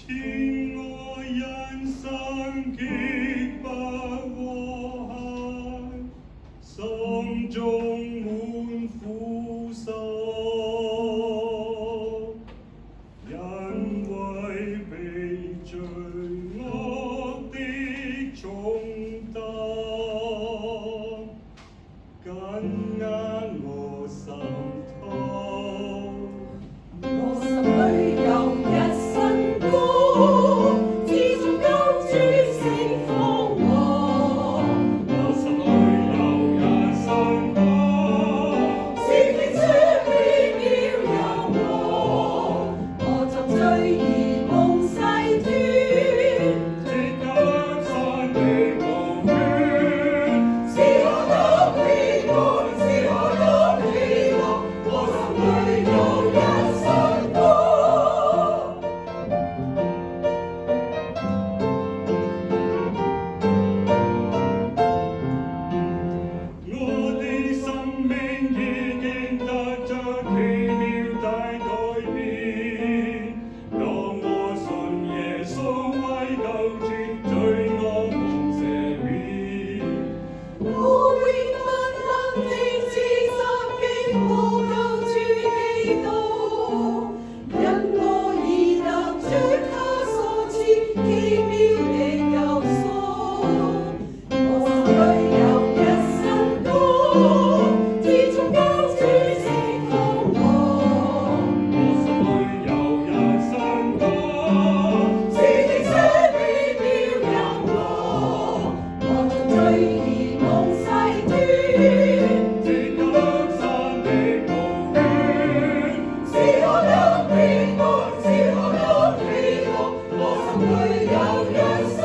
天我人生極不和諧，心中滿苦愁，因為被罪惡的重擔緊壓我心頭。我心裏有一新歌，自從救主釋放我。我心裏有一新歌，是天主奇妙柔和，我作罪而蒙洗脫，即刻散的寶血，是我的喜愛，是我的喜樂，我心裏有一新歌。我的生命已經得着奇妙大改變。當我信耶穌為救主，罪惡蒙赦免。我永不能停止殺擊我救主基督，因我已得着他所賜奇妙的救贖。我心裏有一新歌，自從救主釋放我。我心裏有一新歌，是天主奇妙柔和，我作罪而蒙洗脫，即刻散的寶血，是我的喜愛，是我的喜樂，我心裏有一新